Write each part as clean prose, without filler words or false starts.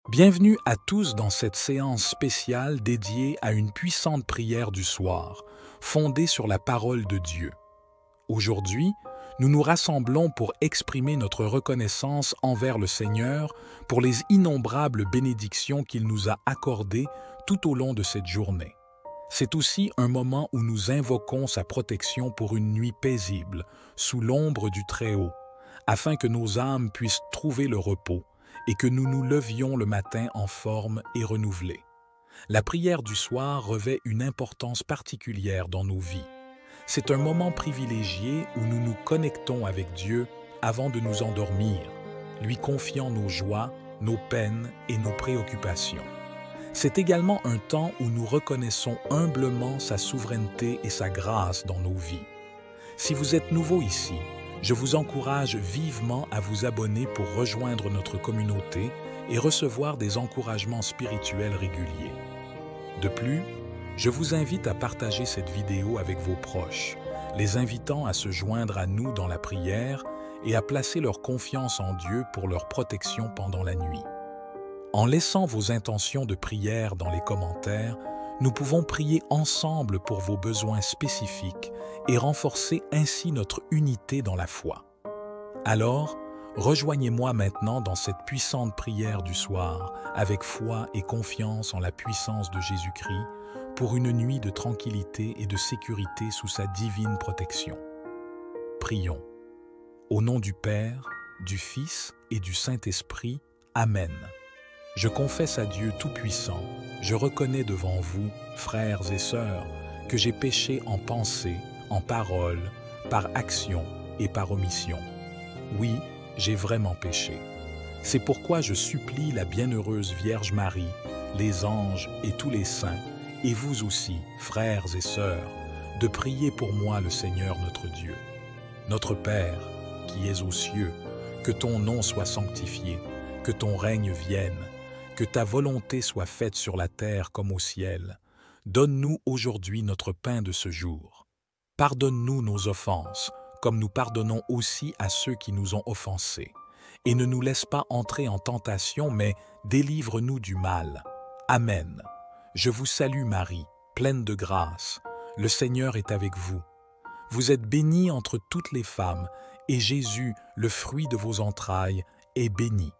Bienvenue à tous dans cette séance spéciale dédiée à une puissante prière du soir, fondée sur la parole de Dieu. Aujourd'hui, nous nous rassemblons pour exprimer notre reconnaissance envers le Seigneur pour les innombrables bénédictions qu'il nous a accordées tout au long de cette journée. C'est aussi un moment où nous invoquons sa protection pour une nuit paisible, sous l'ombre du Très-Haut, afin que nos âmes puissent trouver le repos et que nous nous levions le matin en forme et renouvelés. La prière du soir revêt une importance particulière dans nos vies. C'est un moment privilégié où nous nous connectons avec Dieu avant de nous endormir, lui confiant nos joies, nos peines et nos préoccupations. C'est également un temps où nous reconnaissons humblement sa souveraineté et sa grâce dans nos vies. Si vous êtes nouveau ici, je vous encourage vivement à vous abonner pour rejoindre notre communauté et recevoir des encouragements spirituels réguliers. De plus, je vous invite à partager cette vidéo avec vos proches, les invitant à se joindre à nous dans la prière et à placer leur confiance en Dieu pour leur protection pendant la nuit. En laissant vos intentions de prière dans les commentaires, nous pouvons prier ensemble pour vos besoins spécifiques et renforcer ainsi notre unité dans la foi. Alors, rejoignez-moi maintenant dans cette puissante prière du soir, avec foi et confiance en la puissance de Jésus-Christ, pour une nuit de tranquillité et de sécurité sous sa divine protection. Prions. Au nom du Père, du Fils et du Saint-Esprit. Amen. Je confesse à Dieu Tout-Puissant, je reconnais devant vous, frères et sœurs, que j'ai péché en pensée, en parole, par action et par omission. Oui, j'ai vraiment péché. C'est pourquoi je supplie la bienheureuse Vierge Marie, les anges et tous les saints, et vous aussi, frères et sœurs, de prier pour moi le Seigneur notre Dieu. Notre Père, qui es aux cieux, que ton nom soit sanctifié, que ton règne vienne, que ta volonté soit faite sur la terre comme au ciel. Donne-nous aujourd'hui notre pain de ce jour. Pardonne-nous nos offenses, comme nous pardonnons aussi à ceux qui nous ont offensés. Et ne nous laisse pas entrer en tentation, mais délivre-nous du mal. Amen. Je vous salue Marie, pleine de grâce. Le Seigneur est avec vous. Vous êtes bénie entre toutes les femmes, et Jésus, le fruit de vos entrailles, est béni.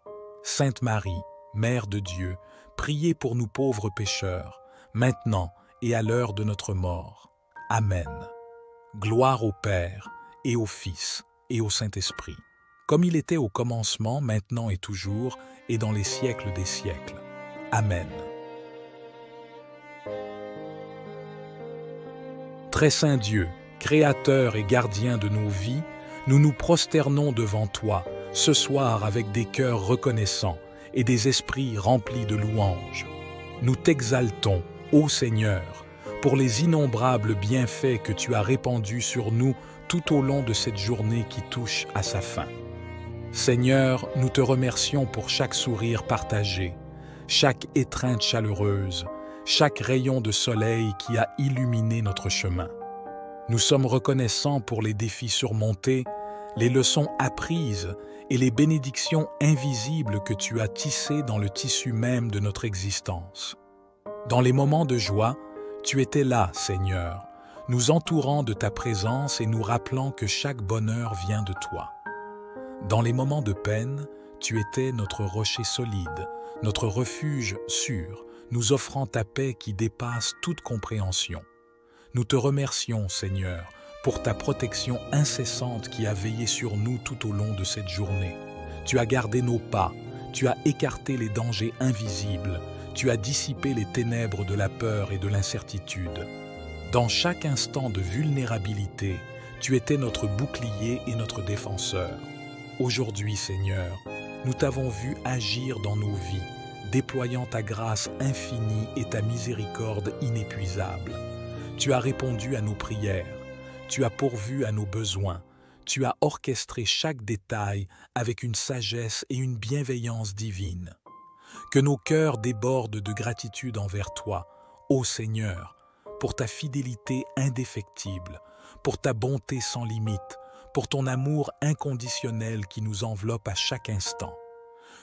Sainte Marie, Mère de Dieu, priez pour nous pauvres pécheurs, maintenant et à l'heure de notre mort. Amen. Gloire au Père, et au Fils, et au Saint-Esprit, comme il était au commencement, maintenant et toujours, et dans les siècles des siècles. Amen. Très saint Dieu, Créateur et gardien de nos vies, nous nous prosternons devant toi, ce soir avec des cœurs reconnaissants, et des esprits remplis de louanges. Nous t'exaltons, ô Seigneur, pour les innombrables bienfaits que tu as répandus sur nous tout au long de cette journée qui touche à sa fin. Seigneur, nous te remercions pour chaque sourire partagé, chaque étreinte chaleureuse, chaque rayon de soleil qui a illuminé notre chemin. Nous sommes reconnaissants pour les défis surmontés, les leçons apprises et les bénédictions invisibles que tu as tissées dans le tissu même de notre existence. Dans les moments de joie, tu étais là, Seigneur, nous entourant de ta présence et nous rappelant que chaque bonheur vient de toi. Dans les moments de peine, tu étais notre rocher solide, notre refuge sûr, nous offrant ta paix qui dépasse toute compréhension. Nous te remercions, Seigneur, pour ta protection incessante qui a veillé sur nous tout au long de cette journée. Tu as gardé nos pas, tu as écarté les dangers invisibles, tu as dissipé les ténèbres de la peur et de l'incertitude. Dans chaque instant de vulnérabilité, tu étais notre bouclier et notre défenseur. Aujourd'hui, Seigneur, nous t'avons vu agir dans nos vies, déployant ta grâce infinie et ta miséricorde inépuisable. Tu as répondu à nos prières, tu as pourvu à nos besoins, tu as orchestré chaque détail avec une sagesse et une bienveillance divine. Que nos cœurs débordent de gratitude envers toi, ô Seigneur, pour ta fidélité indéfectible, pour ta bonté sans limite, pour ton amour inconditionnel qui nous enveloppe à chaque instant.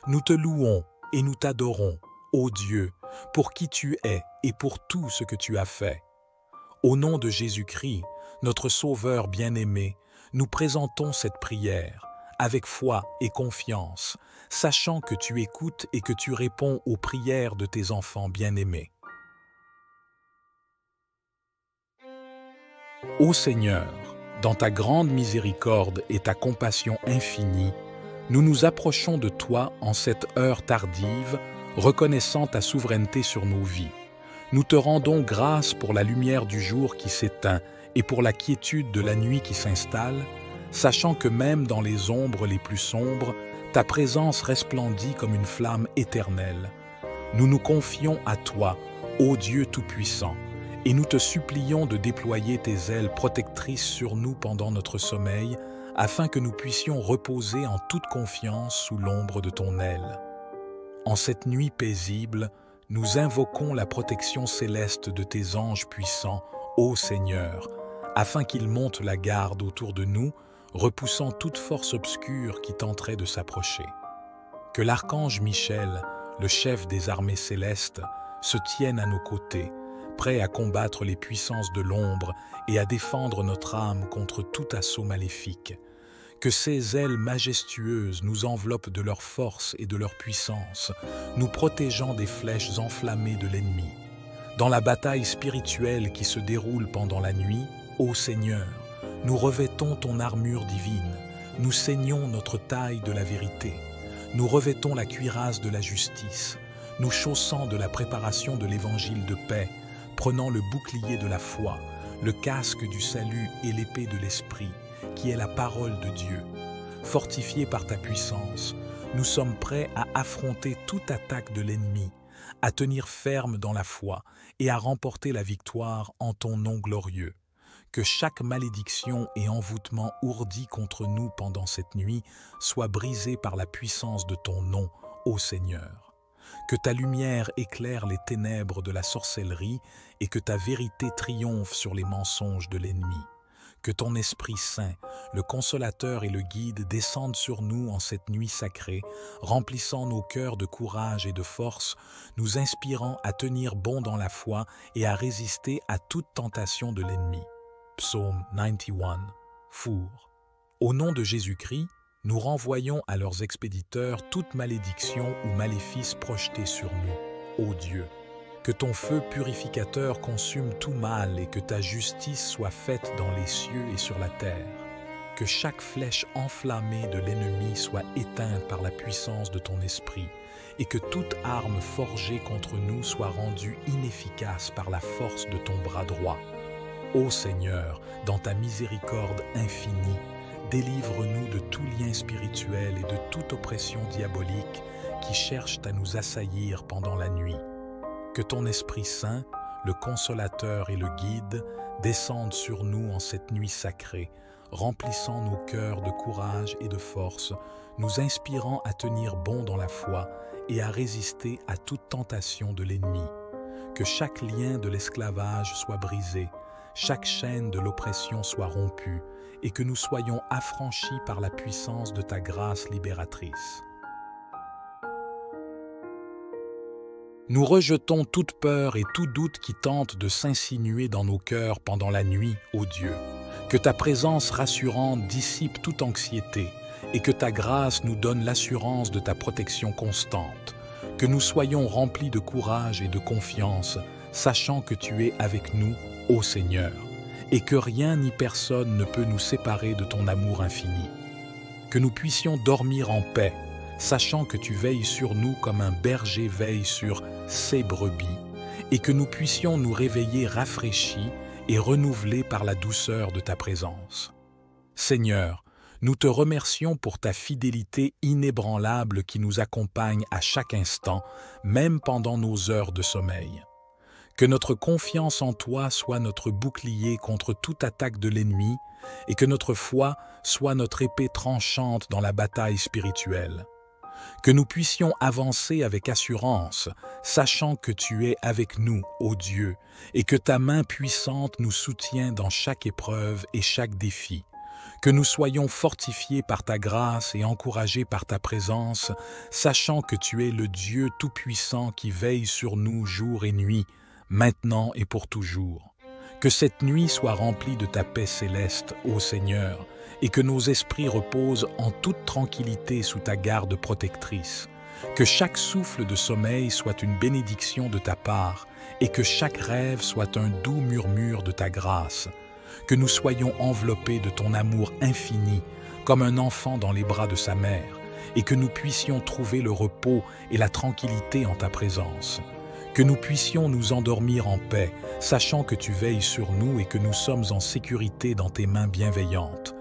Nous te louons, et nous t'adorons, ô Dieu, pour qui tu es et pour tout ce que tu as fait. Au nom de Jésus-Christ, notre Sauveur bien-aimé, nous présentons cette prière avec foi et confiance, sachant que tu écoutes et que tu réponds aux prières de tes enfants bien-aimés. Ô Seigneur, dans ta grande miséricorde et ta compassion infinie, nous nous approchons de toi en cette heure tardive, reconnaissant ta souveraineté sur nos vies. Nous te rendons grâce pour la lumière du jour qui s'éteint et pour la quiétude de la nuit qui s'installe, sachant que même dans les ombres les plus sombres, ta présence resplendit comme une flamme éternelle. Nous nous confions à toi, ô Dieu Tout-Puissant, et nous te supplions de déployer tes ailes protectrices sur nous pendant notre sommeil, afin que nous puissions reposer en toute confiance sous l'ombre de ton aile. En cette nuit paisible, nous invoquons la protection céleste de tes anges puissants, ô Seigneur, afin qu'ils montent la garde autour de nous, repoussant toute force obscure qui tenterait de s'approcher. Que l'archange Michel, le chef des armées célestes, se tienne à nos côtés, prêt à combattre les puissances de l'ombre et à défendre notre âme contre tout assaut maléfique. Que ces ailes majestueuses nous enveloppent de leur force et de leur puissance, nous protégeant des flèches enflammées de l'ennemi. Dans la bataille spirituelle qui se déroule pendant la nuit, ô Seigneur, nous revêtons ton armure divine, nous ceignons notre taille de la vérité, nous revêtons la cuirasse de la justice, nous chaussant de la préparation de l'évangile de paix, prenant le bouclier de la foi, le casque du salut et l'épée de l'esprit, qui est la parole de Dieu. Fortifiés par ta puissance, nous sommes prêts à affronter toute attaque de l'ennemi, à tenir ferme dans la foi et à remporter la victoire en ton nom glorieux. Que chaque malédiction et envoûtement ourdi contre nous pendant cette nuit soit brisé par la puissance de ton nom, ô Seigneur. Que ta lumière éclaire les ténèbres de la sorcellerie et que ta vérité triomphe sur les mensonges de l'ennemi. Que ton Esprit Saint, le Consolateur et le Guide descendent sur nous en cette nuit sacrée, remplissant nos cœurs de courage et de force, nous inspirant à tenir bon dans la foi et à résister à toute tentation de l'ennemi. Psaume 91, Four. Au nom de Jésus-Christ, nous renvoyons à leurs expéditeurs toute malédiction ou maléfice projeté sur nous, ô Dieu. Que ton feu purificateur consume tout mal et que ta justice soit faite dans les cieux et sur la terre. Que chaque flèche enflammée de l'ennemi soit éteinte par la puissance de ton esprit et que toute arme forgée contre nous soit rendue inefficace par la force de ton bras droit. Ô Seigneur, dans ta miséricorde infinie, délivre-nous de tout lien spirituel et de toute oppression diabolique qui cherche à nous assaillir pendant la nuit. Que ton Esprit Saint, le Consolateur et le Guide, descendent sur nous en cette nuit sacrée, remplissant nos cœurs de courage et de force, nous inspirant à tenir bon dans la foi et à résister à toute tentation de l'ennemi. Que chaque lien de l'esclavage soit brisé, chaque chaîne de l'oppression soit rompue et que nous soyons affranchis par la puissance de ta grâce libératrice. Nous rejetons toute peur et tout doute qui tente de s'insinuer dans nos cœurs pendant la nuit, ô Dieu. Que ta présence rassurante dissipe toute anxiété et que ta grâce nous donne l'assurance de ta protection constante. Que nous soyons remplis de courage et de confiance, sachant que tu es avec nous, ô Seigneur, et que rien ni personne ne peut nous séparer de ton amour infini. Que nous puissions dormir en paix, sachant que tu veilles sur nous comme un berger veille sur ses brebis, et que nous puissions nous réveiller rafraîchis et renouvelés par la douceur de ta présence. Seigneur, nous te remercions pour ta fidélité inébranlable qui nous accompagne à chaque instant, même pendant nos heures de sommeil. Que notre confiance en toi soit notre bouclier contre toute attaque de l'ennemi et que notre foi soit notre épée tranchante dans la bataille spirituelle. Que nous puissions avancer avec assurance, sachant que tu es avec nous, ô Dieu, et que ta main puissante nous soutient dans chaque épreuve et chaque défi. Que nous soyons fortifiés par ta grâce et encouragés par ta présence, sachant que tu es le Dieu Tout-Puissant qui veille sur nous jour et nuit, maintenant et pour toujours. Que cette nuit soit remplie de ta paix céleste, ô Seigneur, et que nos esprits reposent en toute tranquillité sous ta garde protectrice. Que chaque souffle de sommeil soit une bénédiction de ta part, et que chaque rêve soit un doux murmure de ta grâce. Que nous soyons enveloppés de ton amour infini, comme un enfant dans les bras de sa mère, et que nous puissions trouver le repos et la tranquillité en ta présence. Que nous puissions nous endormir en paix, sachant que tu veilles sur nous et que nous sommes en sécurité dans tes mains bienveillantes.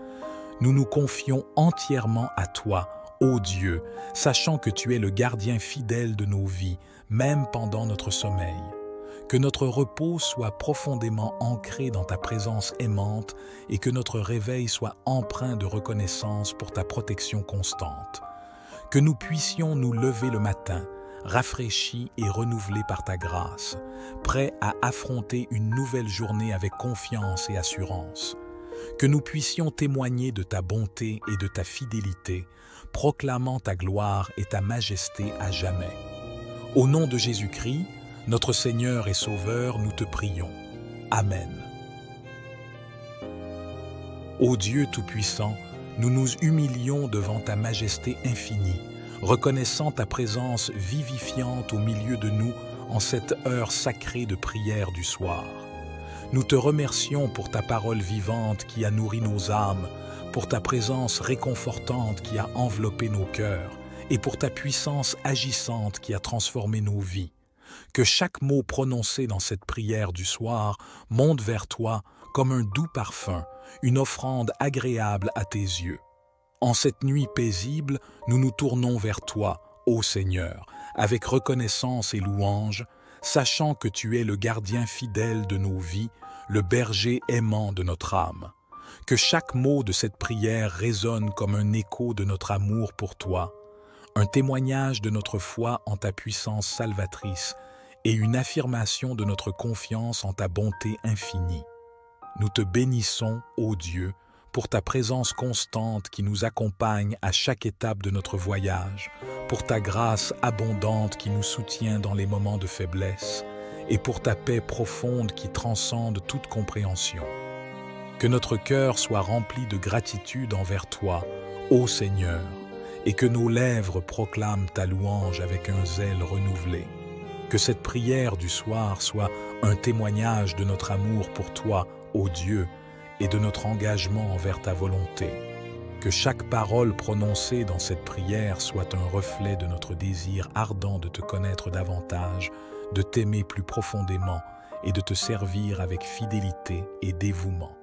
Nous nous confions entièrement à toi, ô Dieu, sachant que tu es le gardien fidèle de nos vies, même pendant notre sommeil. Que notre repos soit profondément ancré dans ta présence aimante et que notre réveil soit empreint de reconnaissance pour ta protection constante. Que nous puissions nous lever le matin, rafraîchis et renouvelés par ta grâce, prêts à affronter une nouvelle journée avec confiance et assurance. Que nous puissions témoigner de ta bonté et de ta fidélité, proclamant ta gloire et ta majesté à jamais. Au nom de Jésus-Christ, notre Seigneur et Sauveur, nous te prions. Amen. Ô Dieu Tout-Puissant, nous nous humilions devant ta majesté infinie, reconnaissant ta présence vivifiante au milieu de nous en cette heure sacrée de prière du soir. Nous te remercions pour ta parole vivante qui a nourri nos âmes, pour ta présence réconfortante qui a enveloppé nos cœurs, et pour ta puissance agissante qui a transformé nos vies. Que chaque mot prononcé dans cette prière du soir monte vers toi comme un doux parfum, une offrande agréable à tes yeux. En cette nuit paisible, nous nous tournons vers toi, ô Seigneur, avec reconnaissance et louange, sachant que tu es le gardien fidèle de nos vies, le berger aimant de notre âme. Que chaque mot de cette prière résonne comme un écho de notre amour pour toi, un témoignage de notre foi en ta puissance salvatrice et une affirmation de notre confiance en ta bonté infinie. Nous te bénissons, ô Dieu, pour ta présence constante qui nous accompagne à chaque étape de notre voyage, pour ta grâce abondante qui nous soutient dans les moments de faiblesse, et pour ta paix profonde qui transcende toute compréhension. Que notre cœur soit rempli de gratitude envers toi, ô Seigneur, et que nos lèvres proclament ta louange avec un zèle renouvelé. Que cette prière du soir soit un témoignage de notre amour pour toi, ô Dieu, et de notre engagement envers ta volonté. Que chaque parole prononcée dans cette prière soit un reflet de notre désir ardent de te connaître davantage, de t'aimer plus profondément et de te servir avec fidélité et dévouement.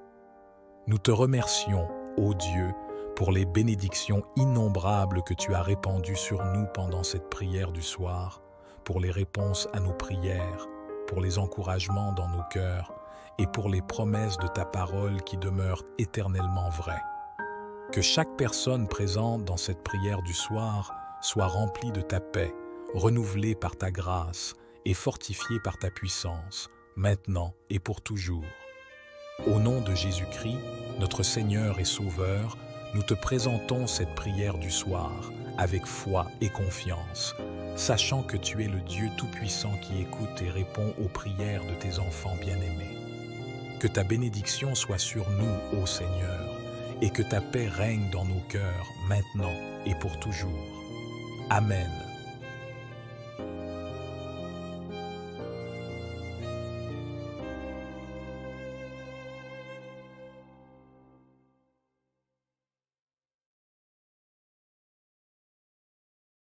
Nous te remercions, ô Dieu, pour les bénédictions innombrables que tu as répandues sur nous pendant cette prière du soir, pour les réponses à nos prières, pour les encouragements dans nos cœurs et pour les promesses de ta parole qui demeurent éternellement vraies. Que chaque personne présente dans cette prière du soir soit remplie de ta paix, renouvelée par ta grâce et fortifiée par ta puissance, maintenant et pour toujours. Au nom de Jésus-Christ, notre Seigneur et Sauveur, nous te présentons cette prière du soir avec foi et confiance, sachant que tu es le Dieu Tout-Puissant qui écoute et répond aux prières de tes enfants bien-aimés. Que ta bénédiction soit sur nous, ô Seigneur, et que ta paix règne dans nos cœurs maintenant et pour toujours. Amen.